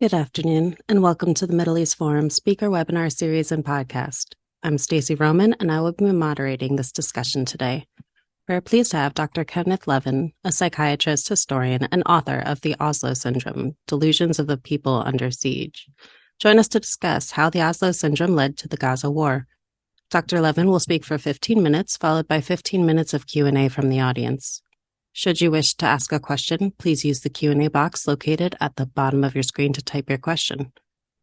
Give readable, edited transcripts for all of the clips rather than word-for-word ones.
Good afternoon, and welcome to the Middle East Forum speaker webinar series and podcast. I'm Stacey Roman, and I will be moderating this discussion today. We're pleased to have Dr. Kenneth Levin, a psychiatrist, historian, and author of the Oslo Syndrome, Delusions of the People Under Siege, join us to discuss how the Oslo Syndrome led to the Gaza war. Dr. Levin will speak for 15 minutes, followed by 15 minutes of Q&A from the audience. Should you wish to ask a question, please use the Q&A box located at the bottom of your screen to type your question.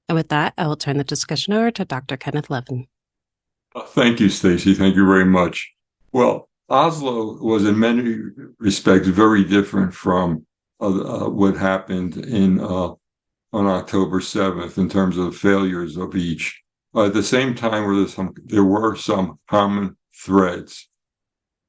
And with that, I will turn the discussion over to Dr. Kenneth Levin. Thank you, Stacey. Thank you very much. Well, Oslo was in many respects very different from what happened on October 7th in terms of failures of each. At the same time, there were some common threads.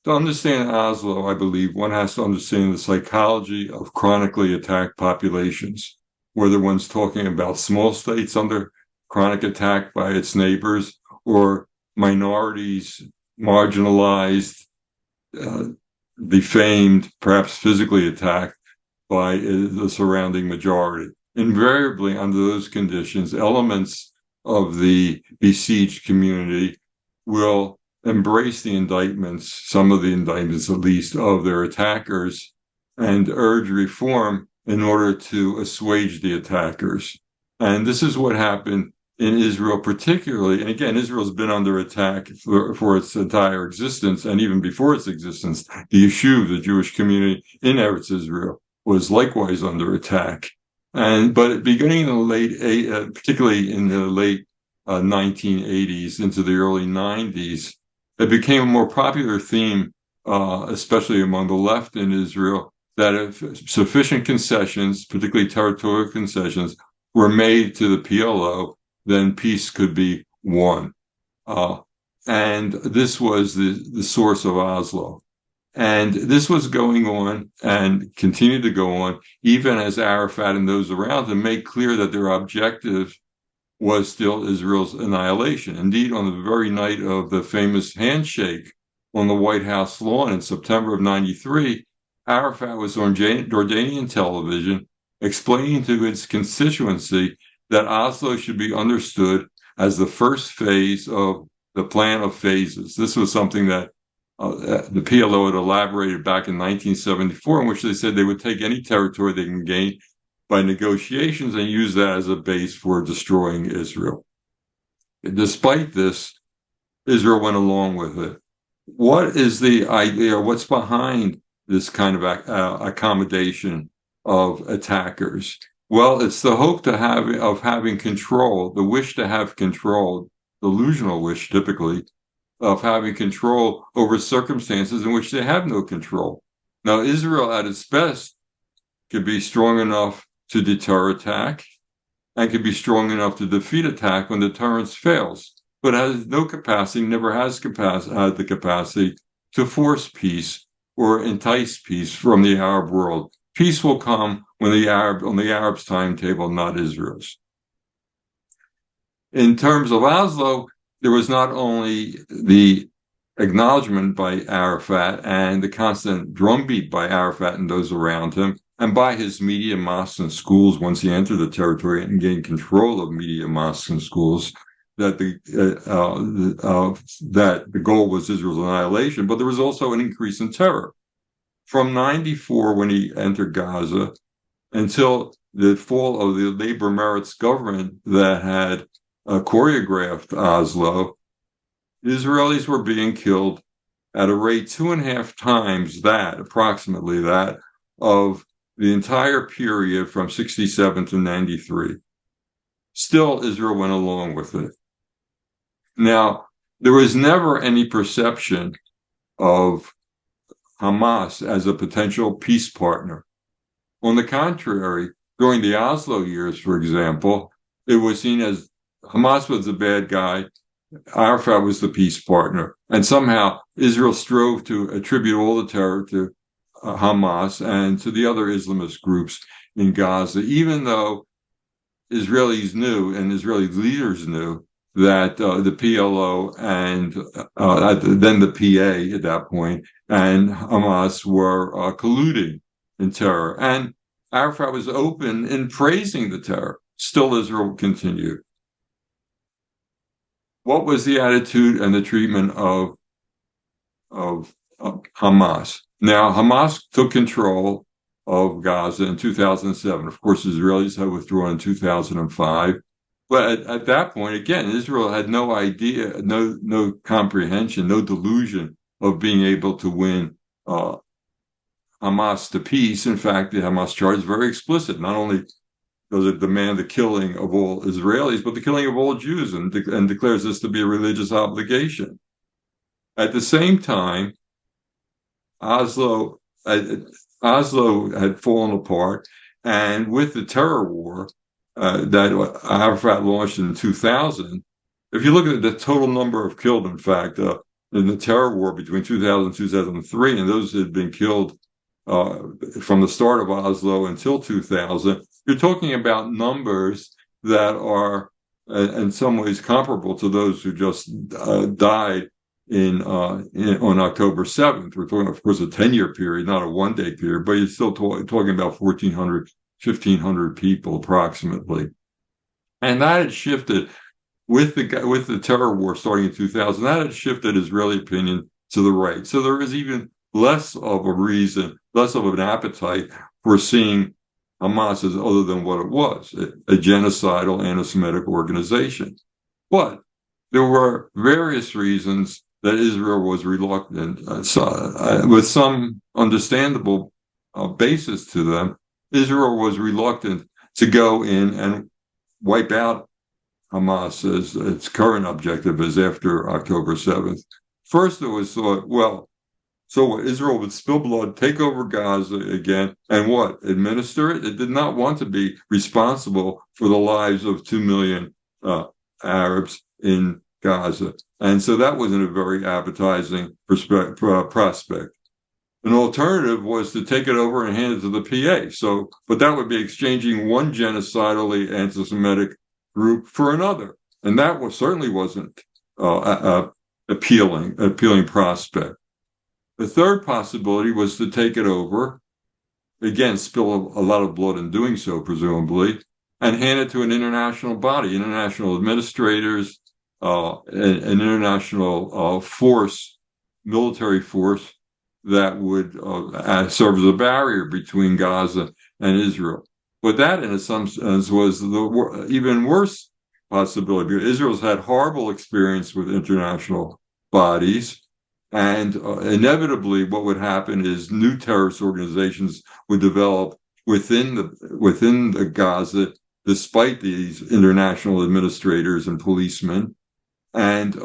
To understand Oslo, I believe one has to understand the psychology of chronically attacked populations, whether one's talking about small states under chronic attack by its neighbors or minorities, marginalized, defamed, perhaps physically attacked by the surrounding majority. Invariably, under those conditions, elements of the besieged community will embrace the indictments, some of the indictments at least, of their attackers, and urge reform in order to assuage the attackers. And this is what happened in Israel particularly. And again, Israel's been under attack for its entire existence, and even before its existence, the Yishuv, the Jewish community in Eretz Israel, was likewise under attack. But beginning in the late, particularly in the late 1980s into the early 90s, it became a more popular theme, especially among the left in Israel, that if sufficient concessions, particularly territorial concessions, were made to the PLO, then peace could be won. And this was the source of Oslo. And this was going on and continued to go on, even as Arafat and those around him made clear that their objective was still Israel's annihilation. Indeed, on the very night of the famous handshake on the White House lawn in September of 93, Arafat was on Jordanian television explaining to his constituency that Oslo should be understood as the first phase of the plan of phases. This was something that the PLO had elaborated back in 1974, in which they said they would take any territory they can gain by negotiations and use that as a base for destroying Israel. Despite this, Israel went along with it. What is the idea? What's behind this kind of accommodation of attackers? Well, it's the hope of having control, the wish to have control, delusional wish typically, of having control over circumstances in which they have no control. Now, Israel at its best could be strong enough to deter attack and can be strong enough to defeat attack when deterrence fails, but has no capacity, never has had the capacity to force peace or entice peace from the Arab world. Peace will come when on the Arabs' timetable, not Israel's. In terms of Oslo, there was not only the acknowledgement by Arafat and the constant drumbeat by Arafat and those around him, and by his media, mosques, and schools once he entered the territory and gained control of media, mosques, and schools, that the goal was Israel's annihilation. But there was also an increase in terror. From 94, when he entered Gaza, until the fall of the Labor Meretz government that had choreographed Oslo, Israelis were being killed at a rate 2.5 times that, approximately that, of the entire period from 67 to 93. Still, Israel went along with it. Now, there was never any perception of Hamas as a potential peace partner. On the contrary, during the Oslo years, for example, it was seen as Hamas was the bad guy, Arafat was the peace partner, and somehow Israel strove to attribute all the terror to Hamas and to the other Islamist groups in Gaza, even though Israelis knew and Israeli leaders knew that the PLO and then the PA at that point and Hamas were colluding in terror. And Arafat was open in praising the terror. still Israel continued. What was the attitude and the treatment of Hamas? Now, Hamas took control of Gaza in 2007. Of course, Israelis had withdrawn in 2005. But at that point, again, Israel had no idea, no comprehension, no delusion of being able to win Hamas to peace. In fact, the Hamas charge is very explicit. Not only does it demand the killing of all Israelis, but the killing of all Jews, and declares this to be a religious obligation. At the same time, Oslo had fallen apart, and with the terror war that Arafat launched in 2000, if you look at the total number of killed, in fact, in the terror war between 2000 and 2003, and those that had been killed from the start of Oslo until 2000, you're talking about numbers that are in some ways comparable to those who just died on October 7th. We're talking, of course, a 10-year period, not a one-day period, but you're still talking about 1,400, 1,500 people approximately. And that had shifted with the terror war starting in 2000. That had shifted Israeli opinion to the right. So there is even less of a reason, less of an appetite for seeing Hamas as other than what it was, a genocidal anti-Semitic organization. But there were various reasons that Israel was reluctant, with some understandable basis to them. Israel was reluctant to go in and wipe out Hamas as its current objective is after October 7th. First, it was thought, well, so Israel would spill blood, take over Gaza again, and what? Administer it? It did not want to be responsible for the lives of 2 million Arabs in Gaza. And so that wasn't a very appetizing prospect. An alternative was to take it over and hand it to the PA. So, but that would be exchanging one genocidally anti-Semitic group for another. And that certainly wasn't appealing prospect. The third possibility was to take it over, again, spill a lot of blood in doing so, presumably, and hand it to an international body, international administrators, an international force, military force that would serve as a barrier between Gaza and Israel. But that, in some sense, was the even worse possibility. Israel's had horrible experience with international bodies. And inevitably, what would happen is new terrorist organizations would develop within the Gaza, despite these international administrators and policemen, and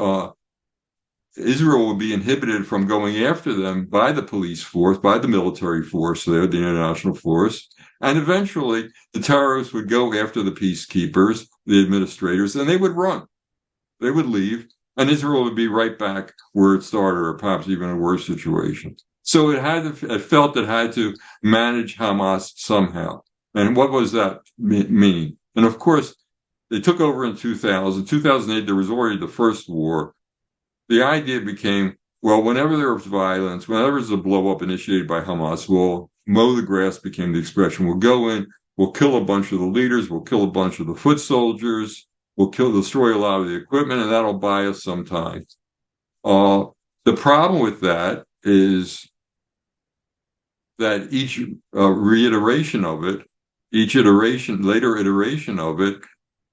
Israel would be inhibited from going after them by the police force, by the military force there, the international force, and eventually the terrorists would go after the peacekeepers, the administrators, and they would run, they would leave. And Israel would be right back where it started, or perhaps even a worse situation. So it felt it had to manage Hamas somehow. And what was that mean? And of course, they took over in 2000. 2008, there was already the first war. The idea became, well, whenever there was violence, whenever there's a blow-up initiated by Hamas, we'll mow the grass, became the expression. We'll go in, we'll kill a bunch of the leaders, we'll kill a bunch of the foot soldiers, we'll destroy a lot of the equipment, and that'll buy us some time. The problem with that is that each reiteration of it, later iteration of it,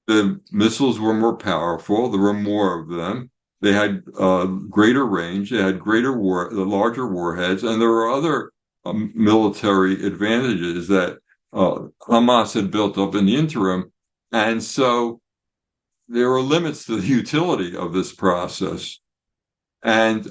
the missiles were more powerful. There were more of them. They had greater range. They had larger warheads, and there were other military advantages that Hamas had built up in the interim, and so there are limits to the utility of this process. But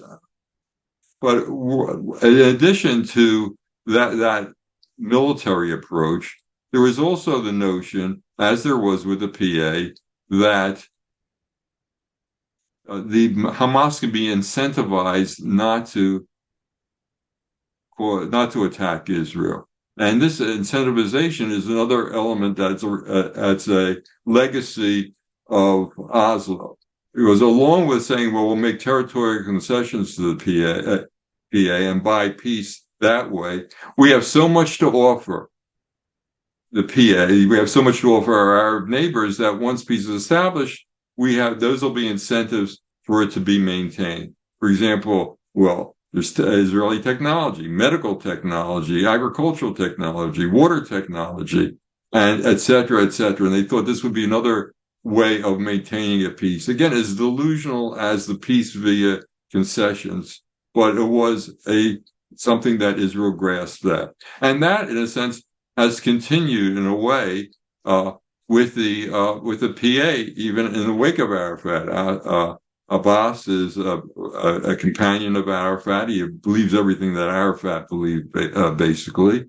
in addition to that military approach, there was also the notion, as there was with the PA, that the Hamas can be incentivized not to attack Israel. And this incentivization is another element that's a legacy of Oslo. It was along with saying, well, we'll make territorial concessions to the PA and buy peace that way. We have so much to offer the PA. We have so much to offer our Arab neighbors that once peace is established, those will be incentives for it to be maintained. For example, there's Israeli technology, medical technology, agricultural technology, water technology, and et cetera, et cetera. And they thought this would be another way of maintaining a peace. Again, as delusional as the peace via concessions, but it was something that Israel grasped that. And that, in a sense, has continued in a way with the PA, even in the wake of Arafat. Abbas is a companion of Arafat. He believes everything that Arafat believed, basically.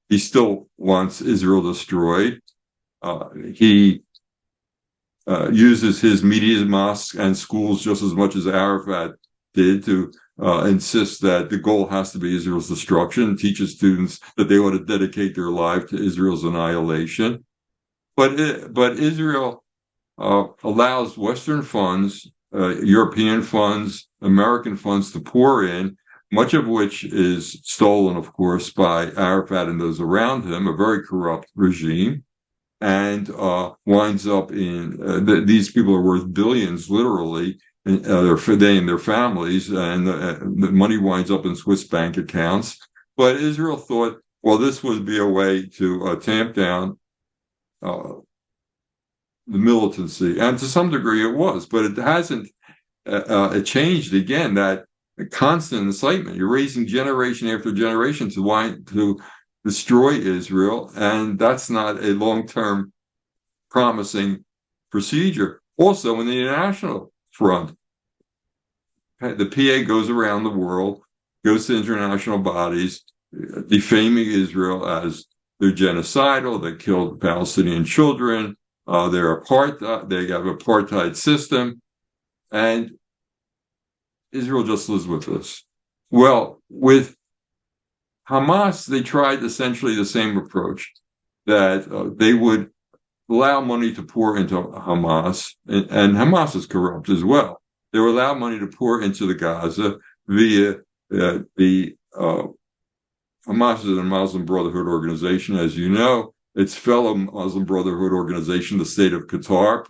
He still wants Israel destroyed. He uses his media, mosques, and schools just as much as Arafat did to insist that the goal has to be Israel's destruction, teaches students that they ought to dedicate their life to Israel's annihilation. But Israel allows Western funds, European funds, American funds to pour in, much of which is stolen, of course, by Arafat and those around him, a very corrupt regime, and winds up in these people are worth billions, literally, they and their families, and the money winds up in Swiss bank accounts. But Israel thought, well, this would be a way to tamp down the militancy, and to some degree it was, but it hasn't it changed again. That constant incitement, you're raising generation after generation to destroy Israel, and that's not a long-term promising procedure. Also, in the international front, the PA goes around the world, goes to international bodies, defaming Israel as they're genocidal, they killed Palestinian children, they have apartheid system, and Israel just lives with this. Well, with Hamas, they tried essentially the same approach, that they would allow money to pour into Hamas, and Hamas is corrupt as well. They would allow money to pour into the Gaza via the Hamas is a Muslim Brotherhood organization, as you know. Its fellow Muslim Brotherhood organization, the state of Qatar,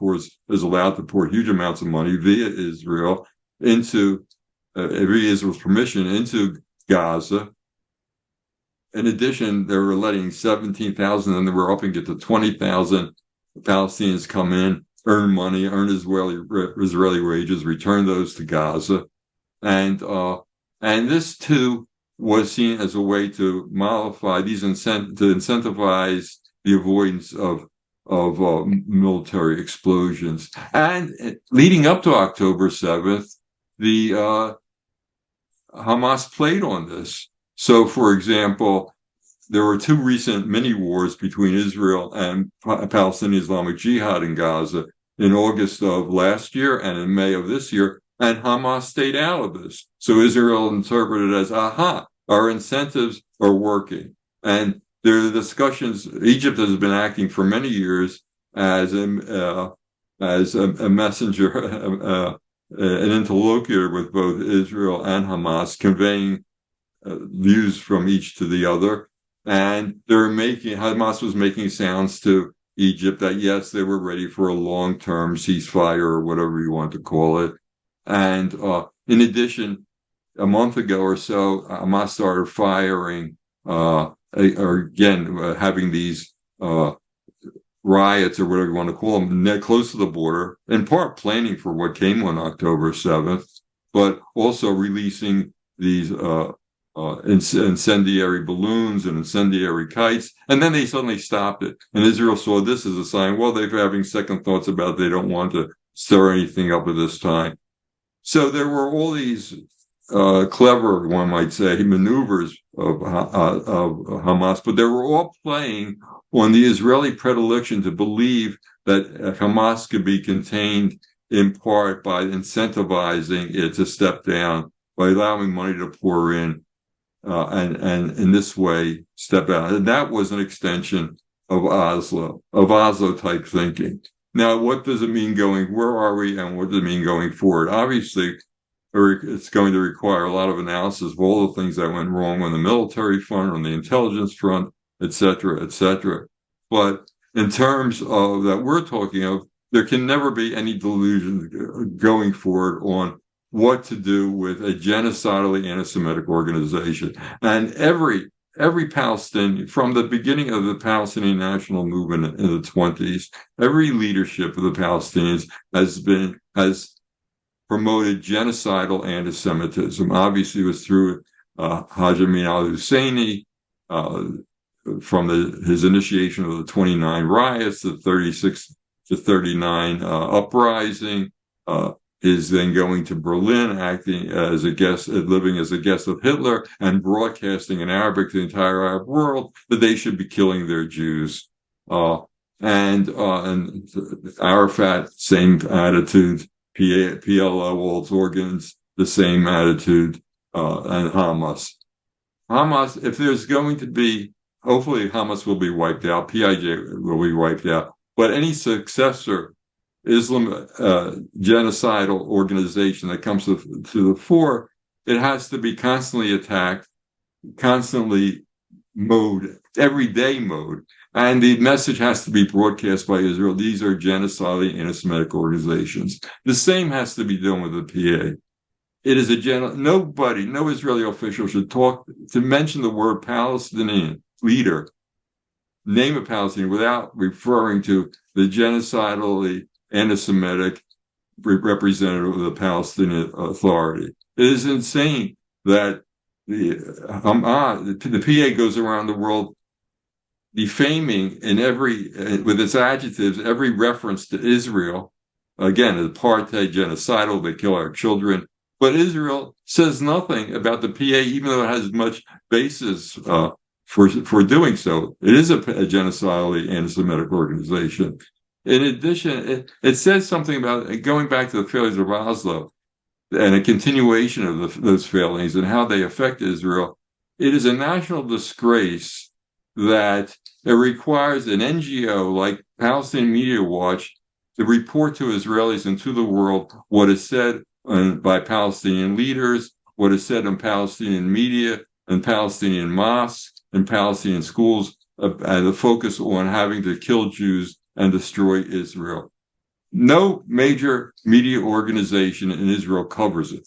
is allowed to pour huge amounts of money via Israel via Israel's permission into Gaza. In addition, they were letting 17,000, and they were upping it to 20,000 Palestinians come in, earn money, earn Israeli wages, return those to Gaza, and this too was seen as a way to mollify to incentivize the avoidance of military explosions. And leading up to October 7th, the Hamas played on this. So, for example, there were two recent mini wars between Israel and Palestinian Islamic Jihad in Gaza in August of last year and in May of this year, and Hamas stayed out of this. So Israel interpreted it as, our incentives are working. And there are discussions. Egypt has been acting for many years as a messenger, an interlocutor with both Israel and Hamas, conveying views from each to the other. And Hamas was making sounds to Egypt that, yes, they were ready for a long-term ceasefire or whatever you want to call it. And in addition, a month ago or so, Hamas started firing, having these riots or whatever you want to call them, close to the border, in part planning for what came on October 7th, but also releasing these incendiary balloons and incendiary kites. And then they suddenly stopped it. And Israel saw this as a sign, well, they're having second thoughts about they don't want to stir anything up at this time. So there were all these clever, one might say, maneuvers of Hamas, but they were all playing on the Israeli predilection to believe that Hamas could be contained in part by incentivizing it to step down, by allowing money to pour in, and in this way step out. And that was an extension of Oslo type thinking. Now, what does it mean where are we, and what does it mean going forward? Obviously, it's going to require a lot of analysis of all the things that went wrong on the military front, on the intelligence front, et cetera, et cetera. But in terms of that we're talking of, there can never be any delusions going forward on what to do with a genocidally anti-Semitic organization. And every Palestinian, from the beginning of the Palestinian national movement in the 20s, every leadership of the Palestinians has promoted genocidal anti-Semitism. Obviously, it was through Haj Amin al-Husseini, from his initiation of the 29 riots, the 36 to 39 uprising, is then going to Berlin, acting as a guest, living as a guest of Hitler, and broadcasting in Arabic to the entire Arab world that they should be killing their Jews. And Arafat, same attitude. PLO, all its organs, the same attitude, and Hamas. If there's going to be, hopefully Hamas will be wiped out, PIJ will be wiped out, but any successor Islam genocidal organization that comes to the fore, it has to be constantly attacked, constantly mowed, everyday mowed. And the message has to be broadcast by Israel. These are genocidally anti-Semitic organizations. The same has to be done with the PA. It is no Israeli official should mention the word Palestinian leader, name a Palestinian, without referring to the genocidally anti-Semitic representative of the Palestinian Authority. It is insane that the PA goes around the world defaming with its adjectives, every reference to Israel. Again, apartheid, genocidal, they kill our children. But Israel says nothing about the PA, even though it has much basis for doing so. It is a genocidally anti-Semitic organization. In addition, it says something about going back to the failures of Oslo and a continuation of those failings and how they affect Israel. It is a national disgrace that it requires an NGO like Palestinian Media Watch to report to Israelis and to the world what is said by Palestinian leaders, what is said in Palestinian media and Palestinian mosques and Palestinian schools, and the focus on having to kill Jews and destroy Israel. No major media organization in Israel covers it.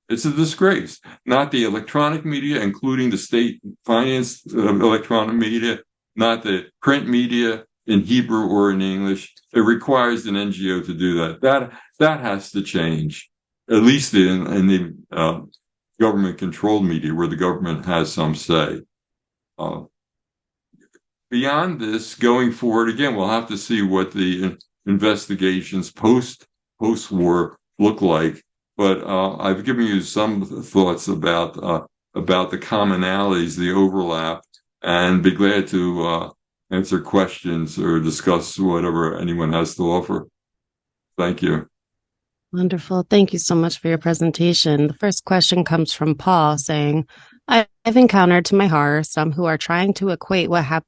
It's a disgrace. Not the electronic media, including the state-financed electronic media, not the print media in Hebrew or in English. It requires an NGO to do that. That has to change, at least in the government-controlled media, where the government has some say. Beyond this, going forward, again, we'll have to see what the investigations post-war look like. But I've given you some thoughts about the commonalities, the overlap, and be glad to answer questions or discuss whatever anyone has to offer. Thank you. Wonderful. Thank you so much for your presentation. The first question comes from Paul saying, I've encountered, to my horror, some who are trying to equate what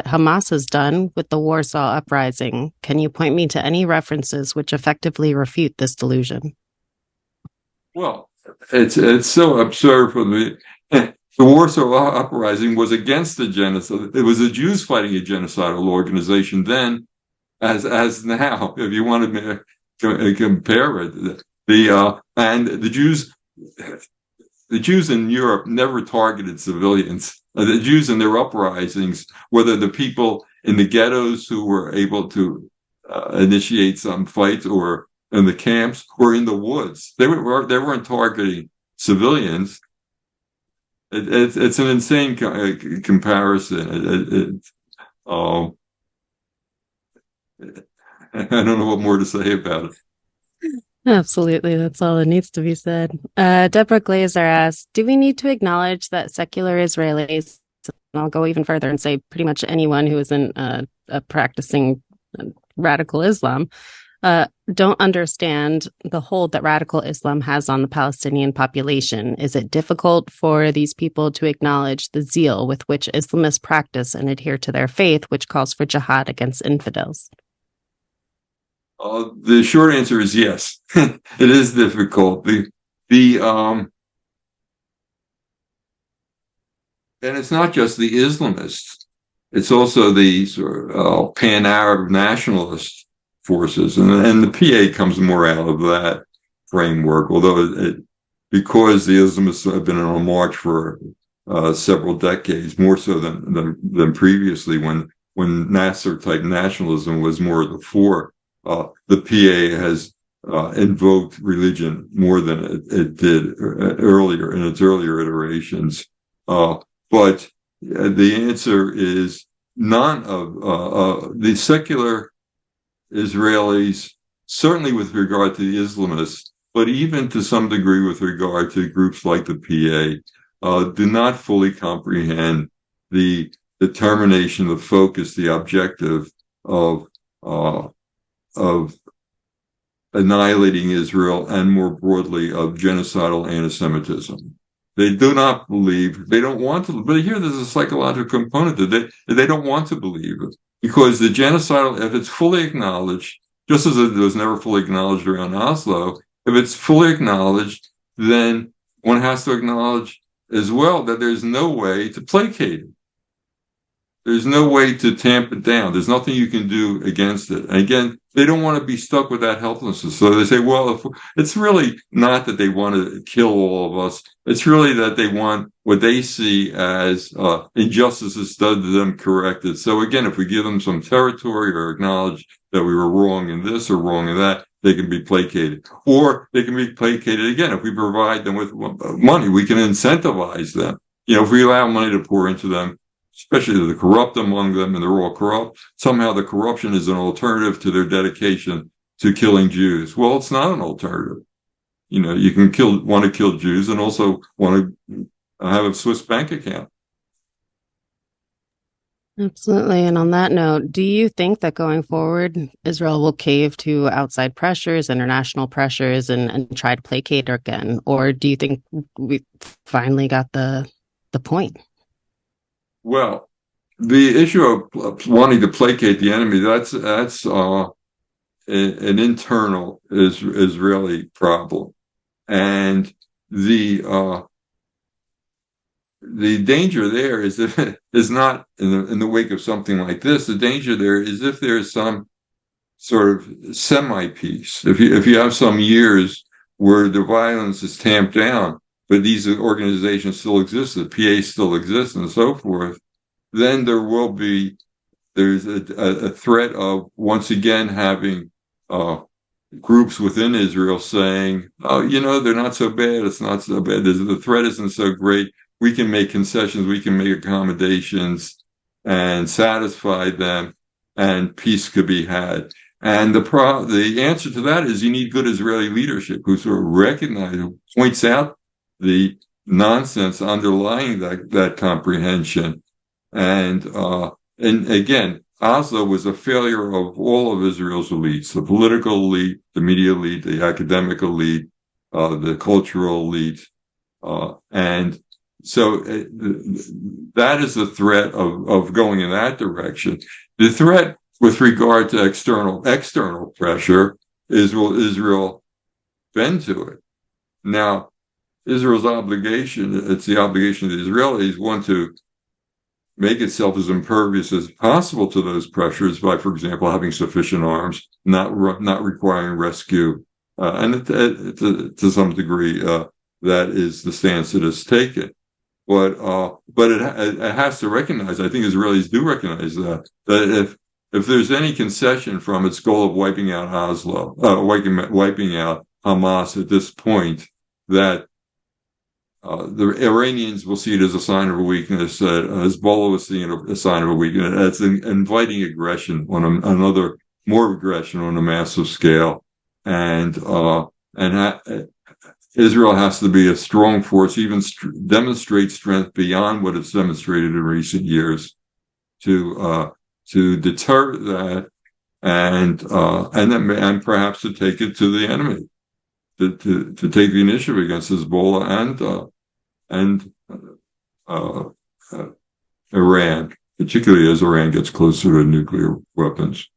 Hamas has done with the Warsaw Uprising. Can you point me to any references which effectively refute this delusion? Well, it's so absurd for me. The Warsaw Uprising was against the genocide. It was the Jews fighting a genocidal organization then, as now. If you want to compare it, and the Jews in Europe never targeted civilians. The Jews in their uprisings, whether the people in the ghettos who were able to initiate some fights, or in the camps, or in the woods, they weren't targeting civilians. It's an insane comparison. I don't know what more to say about it. Absolutely. That's all that needs to be said. Deborah Glazer asks, do we need to acknowledge that secular Israelis, and I'll go even further and say pretty much anyone who isn't a practicing radical Islam, don't understand the hold that radical Islam has on the Palestinian population? Is it difficult for these people to acknowledge the zeal with which Islamists practice and adhere to their faith, which calls for jihad against infidels? The short answer is yes. It is difficult. And it's not just the Islamists. it's also the sort of pan-Arab nationalist forces, and the PA comes more out of that framework, although because the Islamists have been on a march for several decades, more so than previously when Nasser type nationalism was more at the fore. The PA has invoked religion more than it did earlier in its earlier iterations. But the answer is none of the secular Israelis, certainly with regard to the Islamists, but even to some degree with regard to groups like the PA, do not fully comprehend the determination, the focus, the objective of annihilating Israel and more broadly of genocidal anti-Semitism. They do not believe, they don't want to, but here there's a psychological component that they don't want to believe it. Because the genocidal, if it's fully acknowledged, just as it was never fully acknowledged around Oslo, if it's fully acknowledged, then one has to acknowledge as well that there's no way to placate it. There's no way to tamp it down. There's nothing you can do against it. And again, they don't want to be stuck with that helplessness. So they say, well, it's really not that they want to kill all of us. It's really that they want what they see as injustices done to them corrected. So again, if we give them some territory or acknowledge that we were wrong in this or wrong in that, they can be placated. Or they can be placated again. If we provide them with money, we can incentivize them. If we allow money to pour into them, especially the corrupt among them, and they're all corrupt, somehow the corruption is an alternative to their dedication to killing Jews. Well, it's not an alternative. You can want to kill Jews and also want to have a Swiss bank account. Absolutely. And on that note, do you think that going forward, Israel will cave to outside pressures, international pressures, and try to placate again? Or do you think we finally got the point? Well, the issue of wanting to placate the enemy, that's an internal Israeli problem. And the danger there is not in the wake of something like this. The danger there is if there's some sort of semi-peace. If you have some years where the violence is tamped down, but these organizations still exist, the PA still exists, and so forth, then there's a threat of once again having groups within Israel saying, oh, they're not so bad, it's not so bad, the threat isn't so great, we can make concessions, we can make accommodations and satisfy them, and peace could be had. And the answer to that is you need good Israeli leadership who sort of points out the nonsense underlying that comprehension. And again, Oslo was a failure of all of Israel's elites, the political elite, the media elite, the academic elite, the cultural elite. And so that is the threat of going in that direction. The threat with regard to external pressure is, will Israel bend to it? Now, Israel's obligation, it's the obligation of the Israelis, one, to make itself as impervious as possible to those pressures by, for example, having sufficient arms, not requiring rescue, and to some degree, that is the stance it has taken. But it has to recognize, I think Israelis do recognize that if there's any concession from its goal of wiping out wiping out Hamas at this point, that the Iranians will see it as a sign of a weakness. Hezbollah will see it as a sign of a weakness. It's inviting aggression more aggression on a massive scale, and Israel has to be a strong force, even demonstrate strength beyond what it's demonstrated in recent years, to deter that, and perhaps to take it to the enemy, to take the initiative against Hezbollah and Iran, particularly as Iran gets closer to nuclear weapons.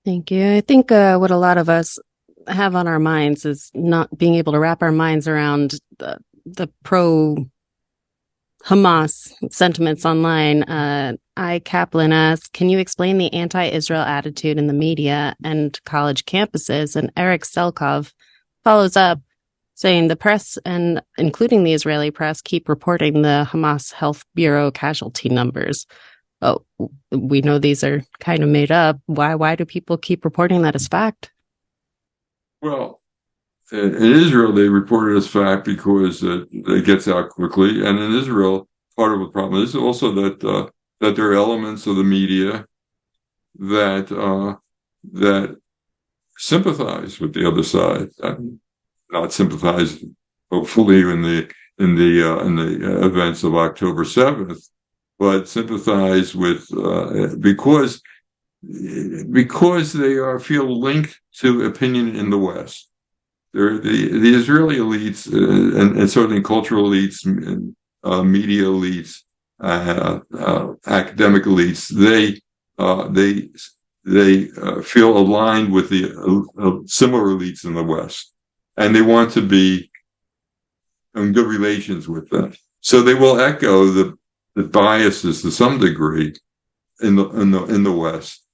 Thank you. I think what a lot of us have on our minds is not being able to wrap our minds around the pro Hamas sentiments online. I. Kaplan asks, can you explain the anti-Israel attitude in the media and college campuses? And Eric Selkov follows up saying the press, and including the Israeli press, keep reporting the Hamas Health Bureau casualty numbers. Oh, we know these are kind of made up. Why do people keep reporting that as fact? Well, in Israel, they report it as fact because it gets out quickly. And in Israel, part of the problem is also that there are elements of the media that sympathize with the other side, not sympathize, hopefully, in the events of October 7th, but sympathize with because they feel linked to opinion in the West. They're the Israeli elites and certainly cultural elites, media elites, academic elites. They feel aligned with the similar elites in the West, and they want to be in good relations with them. So they will echo the biases to some degree in the West,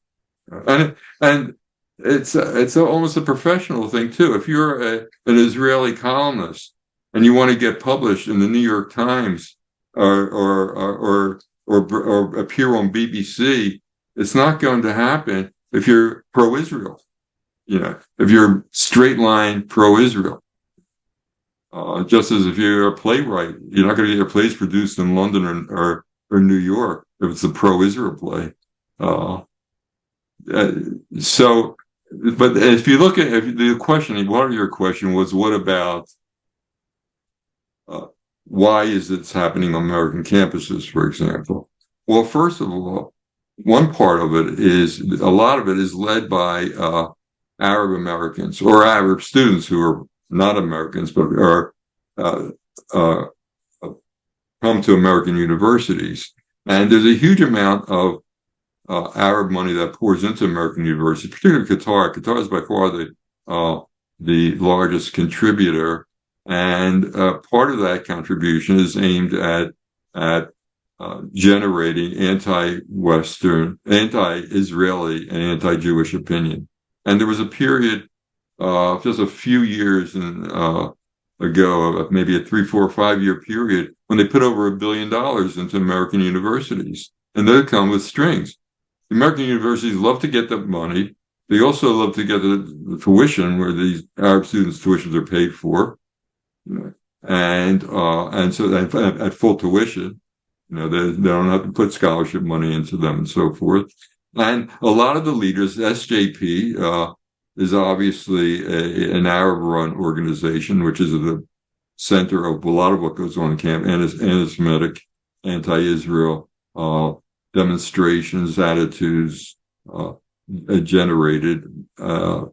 and it's almost a professional thing too. If you're an Israeli columnist and you want to get published in the New York Times or appear on BBC, it's not going to happen if you're pro-Israel. If you're straight line pro-Israel. Just as if you're a playwright, you're not going to get your plays produced in London or New York if it's a pro-Israel play. But if you look at the question, part of your question was, what about why is it happening on American campuses, for example? Well, first of all, one part of it is a lot of it is led by Arab Americans or Arab students who are not Americans but are come to American universities, and there's a huge amount of Arab money that pours into American universities, particularly Qatar. Qatar is by far the largest contributor, and part of that contribution is aimed at generating anti-Western, anti-Israeli, and anti-Jewish opinion. And there was a period, just a few years ago, maybe a 3, 4, 5 year period, when they put over $1 billion into American universities, and they come with strings. The American universities love to get that money. They also love to get the tuition, where these Arab students' tuitions are paid for, and so at full tuition, they don't have to put scholarship money into them and so forth. And a lot of the leaders, SJP is obviously an Arab-run organization, which is at the center of a lot of what goes on in camp, anti-Semitic, anti-Israel demonstrations, attitudes generated on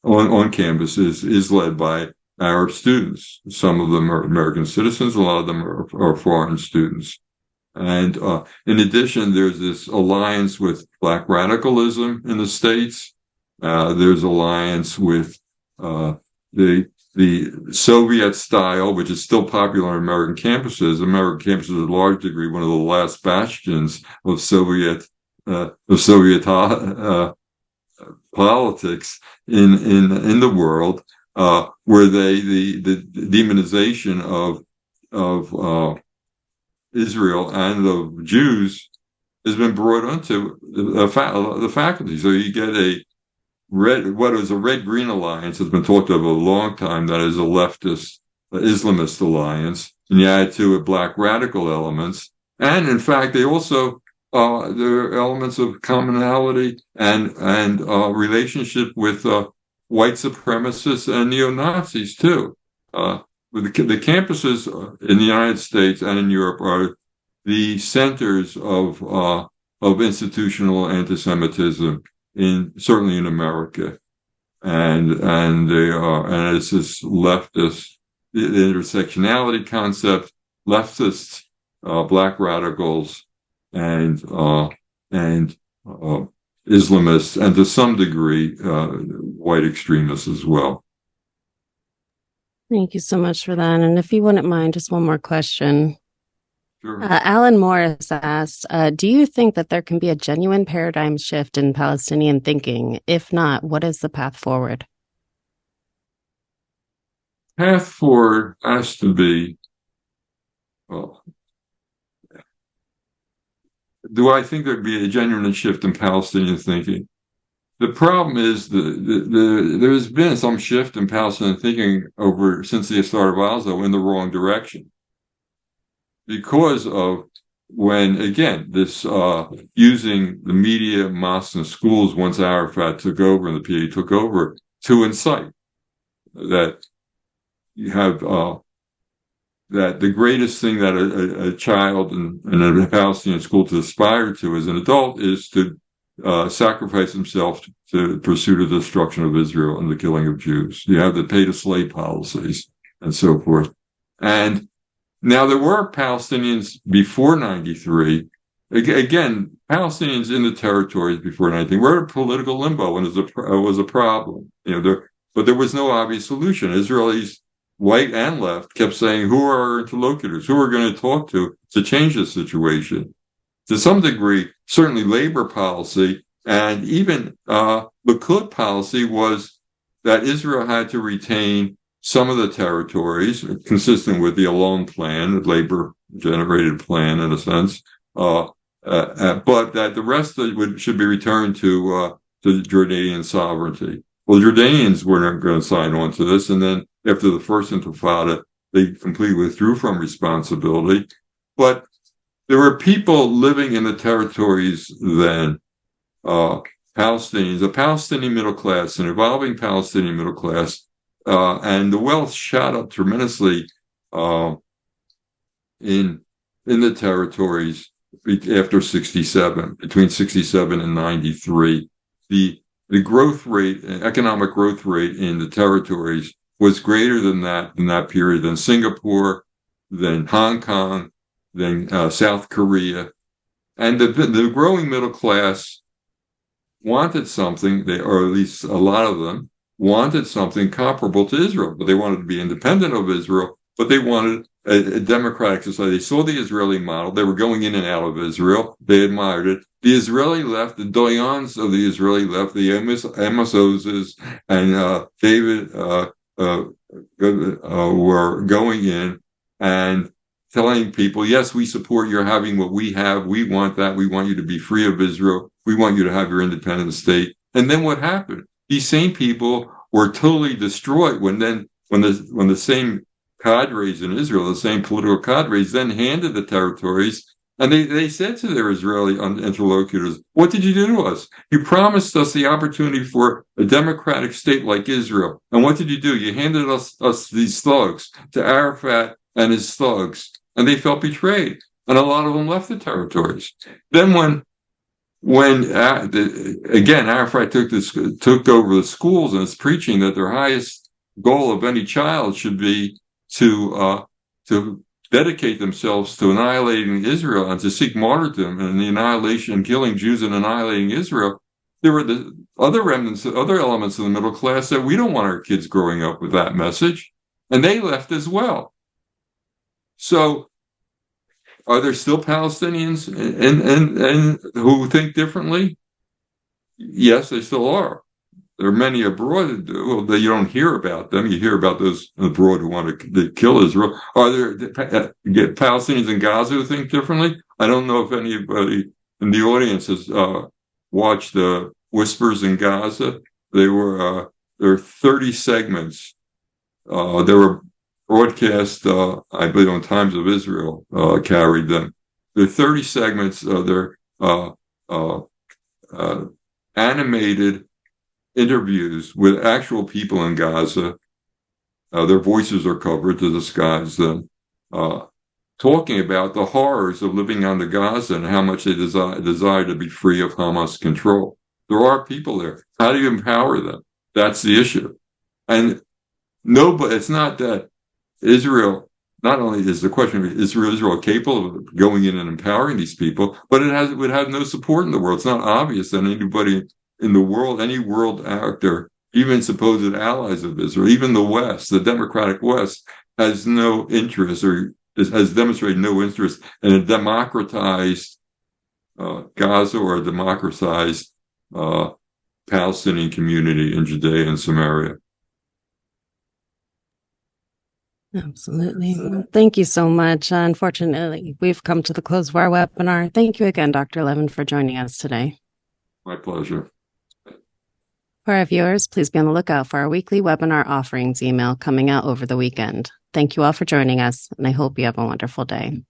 campuses is led by Arab students. Some of them are American citizens, a lot of them are foreign students. And in addition, there's this alliance with Black radicalism in the States. There's alliance with the Soviet style, which is still popular on American campuses. American campuses, to a large degree, one of the last bastions of Soviet politics in the world, where the demonization of Israel and of Jews has been brought onto the faculty. So you get what is a red-green alliance has been talked of a long time, that is a leftist, Islamist alliance, and you add to it Black radical elements, and in fact they also there are elements of commonality and relationship with white supremacists and neo-Nazis too. The campuses in the United States and in Europe are the centers of institutional anti-Semitism, certainly in America, and they are, and it's this leftist, the intersectionality concept, leftists, Black radicals, and Islamists, and to some degree white extremists as well. Thank you so much for that. And if you wouldn't mind, just one more question. Sure. Alan Morris asked, do you think that there can be a genuine paradigm shift in Palestinian thinking? If not, what is the path forward? Path forward has to be, well, do I think there'd be a genuine shift in Palestinian thinking? The problem is there's been some shift in Palestinian thinking over since the start of Oslo in the wrong direction because of when again this using the media, mosques, and schools once Arafat took over and the PA took over to incite that you have that the greatest thing that a child in a Palestinian school to aspire to as an adult is to sacrifice himself to pursue the destruction of Israel and the killing of Jews. You have the pay-to-slay policies and so forth. And now there were Palestinians before 93. Again, Palestinians in the territories before 93 were in a political limbo and it was a problem. But there was no obvious solution. Israelis, white and left, kept saying, who are our interlocutors? Who are we going to talk to change the situation? To some degree, certainly labor policy and even Likud policy was that Israel had to retain some of the territories, consistent with the Alon plan, the labor-generated plan in a sense, but that the rest of it should be returned to Jordanian sovereignty. Well, Jordanians were not going to sign on to this, and then after the first Intifada, they completely withdrew from responsibility. But there were people living in the territories then, Palestinians, a Palestinian middle class, an evolving Palestinian middle class, and the wealth shot up tremendously in the territories after 67, between 67 and 93. The growth rate, economic growth rate in the territories was greater than that in that period, than Singapore, than Hong Kong, than South Korea. And the growing middle class wanted something, or at least a lot of them, wanted something comparable to Israel, but they wanted to be independent of Israel, but they wanted a democratic society. They saw the Israeli model. They were going in and out of Israel. They admired it. The Israeli left, the doyens of the Israeli left, the Amos Ozes and David were going in and telling people, yes, we support your having what we have. We want that. We want you to be free of Israel. We want you to have your independent state. And then what happened? These same people were totally destroyed when the same cadres in Israel, the same political cadres, then handed the territories. And they said to their Israeli interlocutors, what did you do to us? You promised us the opportunity for a democratic state like Israel. And what did you do? You handed us these thugs, to Arafat and his thugs. And they felt betrayed. And a lot of them left the territories. Then when again, Arafat took over the schools and is preaching that their highest goal of any child should be to dedicate themselves to annihilating Israel and to seek martyrdom and the annihilation and killing Jews and annihilating Israel. There were the other remnants, other elements of the middle class that we don't want our kids growing up with that message, and they left as well. So, are there still Palestinians and who think differently? Yes, they still are. There are many abroad that you don't hear about them. You hear about those abroad who want to kill Israel. Are there Palestinians in Gaza who think differently? I don't know if anybody in the audience has watched Whispers in Gaza. There are 30 segments. There were broadcast, I believe, on Times of Israel carried them. There are 30 segments. They're animated interviews with actual people in Gaza. Their voices are covered to disguise them, talking about the horrors of living on the Gaza and how much they desire to be free of Hamas control. There are people there. How do you empower them? That's the issue. And nobody, it's not that Israel, not only is the question of Israel capable of going in and empowering these people, but would have no support in the world. It's not obvious that anybody in the world, any world actor even supposed allies of Israel, even the West, the democratic West, has no interest or has demonstrated no interest in a democratized Gaza or a democratized Palestinian community in Judea and Samaria. Absolutely. Well, thank you so much. Unfortunately, we've come to the close of our webinar. Thank you again, Dr. Levin, for joining us today. My pleasure. For our viewers, please be on the lookout for our weekly webinar offerings email coming out over the weekend. Thank you all for joining us, and I hope you have a wonderful day.